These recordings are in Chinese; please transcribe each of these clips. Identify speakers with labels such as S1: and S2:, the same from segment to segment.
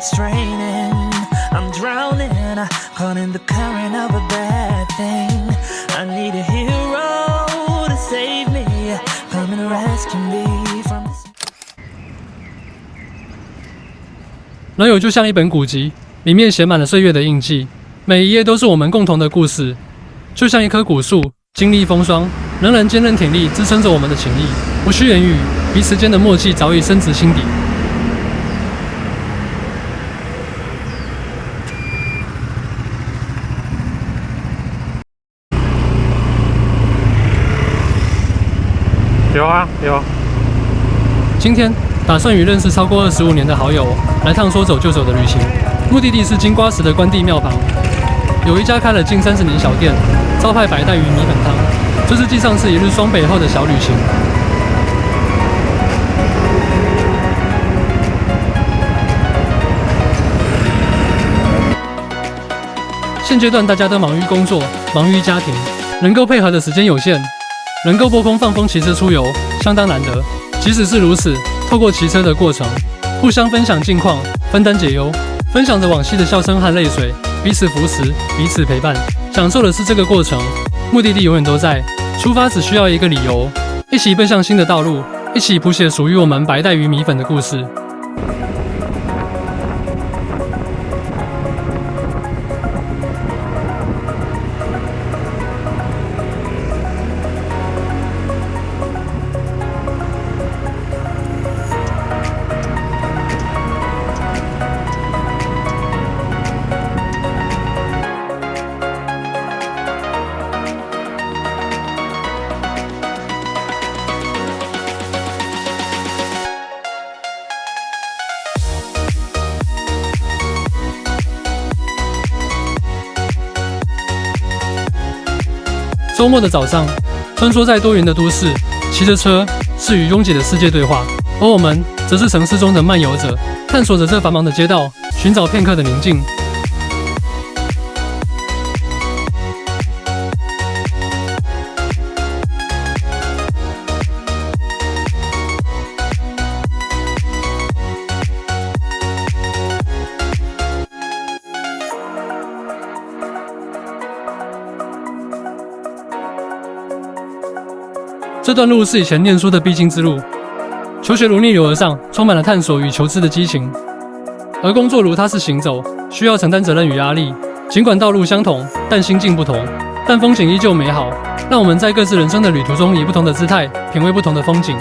S1: it's draining. I'm drowning, caught in the current of a bad thing. I need a hero to save me, come and rescue me from this.
S2: 人友就像一本古籍，里面写满了岁月的印记，每一页都是我们共同的故事。就像一棵古树，经历风霜，仍然坚韧挺立，支撑着我们的情谊。不需言语，彼此间的默契早已深植心底。
S3: 有啊，有。
S2: 今天打算与认识超过25年的好友来趟说走就走的旅行，目的地是金瓜石的关帝庙旁，有一家开了近30年小店，招牌白带鱼米粉汤，这是继上次一日双北后的小旅行。现阶段大家都忙于工作，忙于家庭，能够配合的时间有限，能够拨空放风骑车出游，相当难得。即使是如此，透过骑车的过程，互相分享近况，分担解忧，分享着往昔的笑声和泪水，彼此扶持，彼此陪伴，享受的是这个过程。目的地永远都在，出发只需要一个理由，一起奔向新的道路，一起谱写属于我们白带鱼米粉的故事。周末的早上，穿梭在多元的都市，骑着车是与拥挤的世界对话，而我们则是城市中的漫游者，探索着这繁忙的街道，寻找片刻的宁静。这段路是以前念书的必经之路，求学如逆流而上，充满了探索与求知的激情；而工作如它是行走，需要承担责任与压力。尽管道路相同，但心境不同，但风景依旧美好。让我们在各自人生的旅途中，以不同的姿态，品味不同的风景。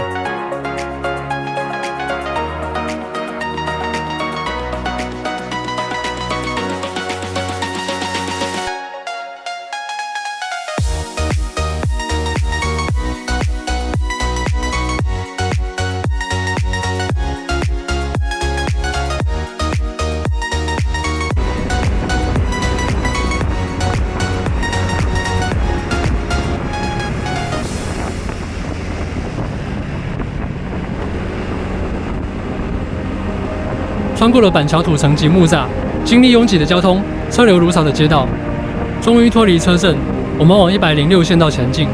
S2: 穿过了板桥土城及木栅，经历拥挤的交通、车流如潮的街道，终于脱离车阵，我们往106线道前进。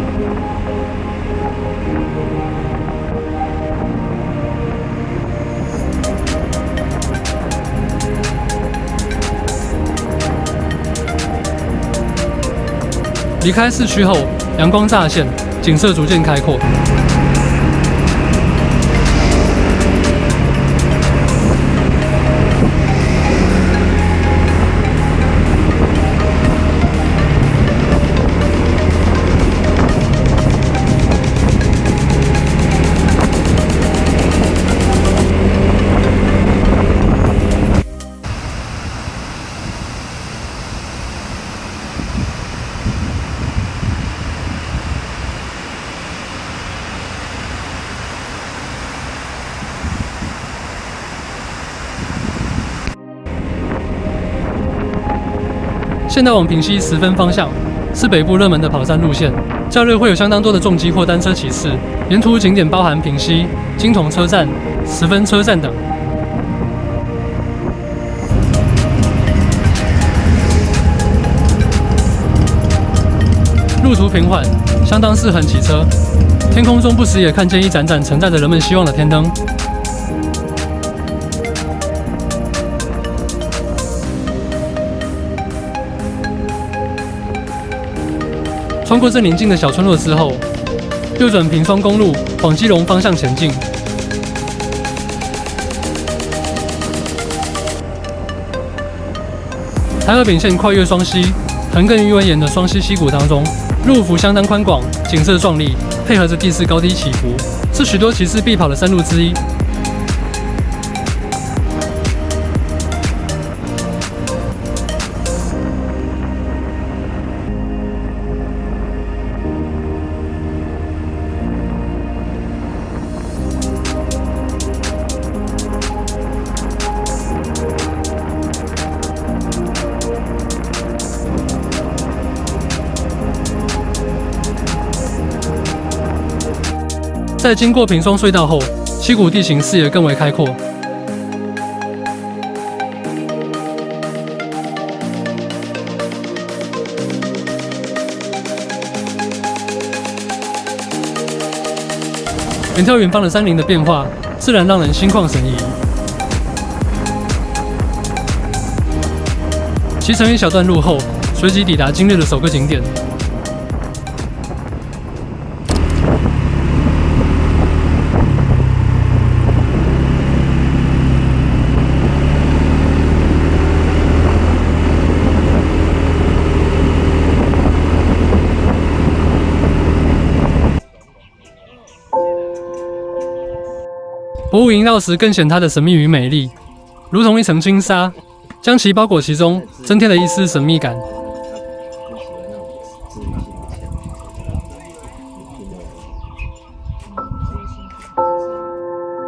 S2: 离开市区后，阳光乍现，景色逐渐开阔。现在往平溪10分方向，是北部热门的跑山路线，假日会有相当多的重机或单车骑士。沿途景点包含平溪、金同车站、10分车站等。路途平缓，相当适合骑车。天空中不时也看见一盏盏承载着人们希望的天灯。穿过这宁静的小村落之后，右转平双公路往基隆方向前进。台二丙线跨越双溪，横亘于蜿蜒的双溪溪谷当中，路幅相当宽广，景色壮丽，配合着地势高低起伏，是许多骑士必跑的山路之一。在经过平双隧道后，溪谷地形视野更为开阔。远眺远方的山林的变化，自然让人心旷神怡。骑乘一小段路后，随即抵达今日的首个景点。薄雾营到时更显它的神秘与美丽，如同一层金沙，将其包裹其中，增添了一丝神秘感。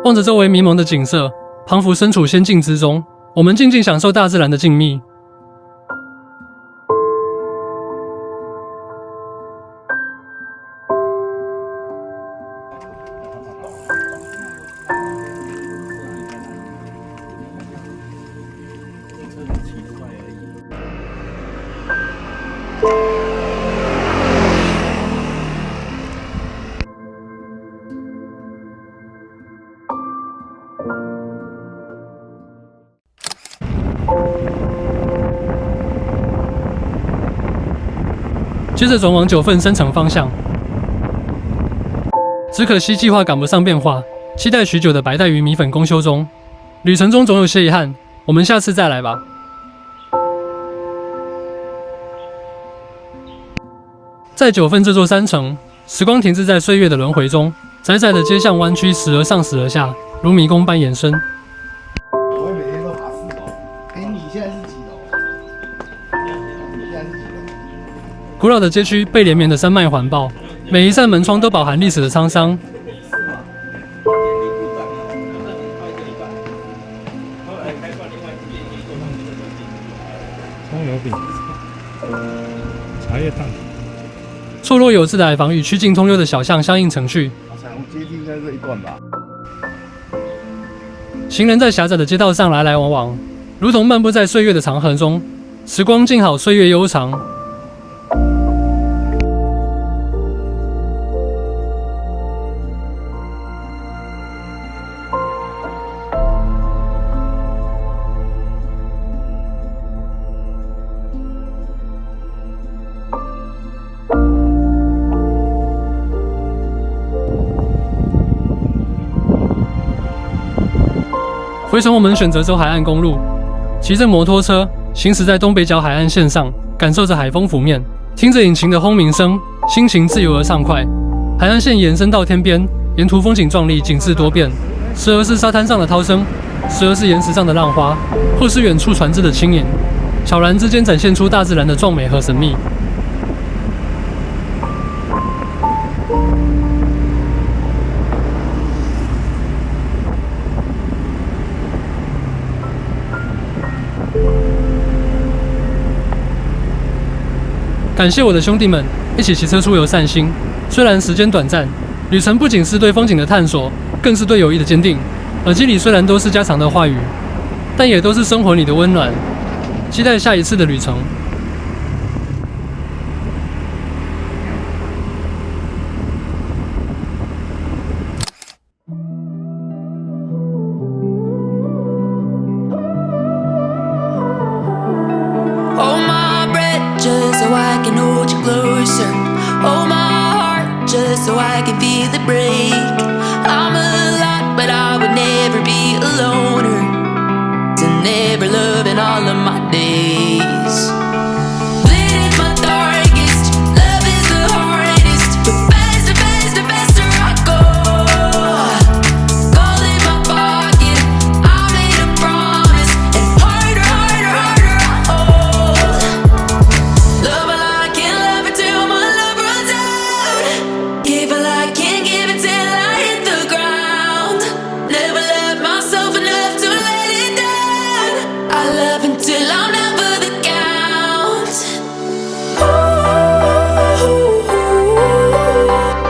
S2: 望着周围迷蒙的景色，彷佛身处仙境之中，我们静静享受大自然的静谧。接着转往9份深城方向，只可惜计划赶不上变化，期待许久的白带鱼米粉公休中。旅程中总有些遗憾，我们下次再来吧。在9份这座山城，时光停滞在岁月的轮回中，窄窄的街巷弯曲，时而上，时而下，如迷宫般延伸。
S3: 我会每天都爬4楼。你现在是几楼？你现在是几楼？
S2: 古老的街区被连绵的山脉环抱，每一扇门窗都饱含历史的沧桑。
S4: 葱油饼、茶叶蛋。
S2: 错落有致的矮房与曲径通幽的小巷相映成趣。
S3: 彩虹阶梯应该是这一段吧？
S2: 行人在狭窄的街道上来来往往，如同漫步在岁月的长河中。时光静好，岁月悠长。回程我们选择走海岸公路，骑着摩托车行驶在东北角海岸线上，感受着海风拂面，听着引擎的轰鸣声，心情自由而畅快。海岸线延伸到天边，沿途风景壮丽，景致多变，时而是沙滩上的涛声，时而是岩石上的浪花，或是远处船只的轻盈，悄然之间展现出大自然的壮美和神秘。感谢我的兄弟们一起骑车出游散心，虽然时间短暂，旅程不仅是对风景的探索，更是对友谊的坚定。耳机里虽然都是家常的话语，但也都是生活里的温暖。期待下一次的旅程。
S1: Hold my breath just so I can hold you closer.
S5: just so I can feel the break. I'm a lot, but I would never be a loner. To never love in all of my days. Bleed is my darkest, love is the hardest. But faster, faster, faster I go. Gold in my pocket, I made a promise. And harder, harder, harder I hold. Love while I can't love it till my love runs out. Give while I can't give it till I hit the ground. Never love myself enough to let it down. I love until I'm down for the count. Ooh,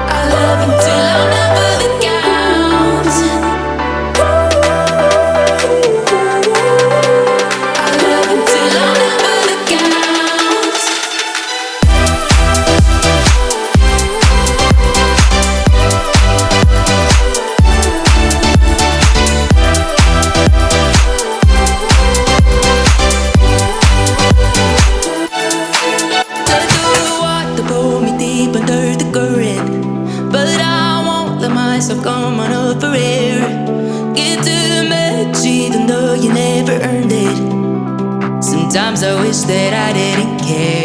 S5: I love until I'm down for the count. I love until I'm down for the count. Let the water pull me deep under the current, but I won't let myself come on up for air. Get too much even though you never earned it. Sometimes I wish that I didn't care.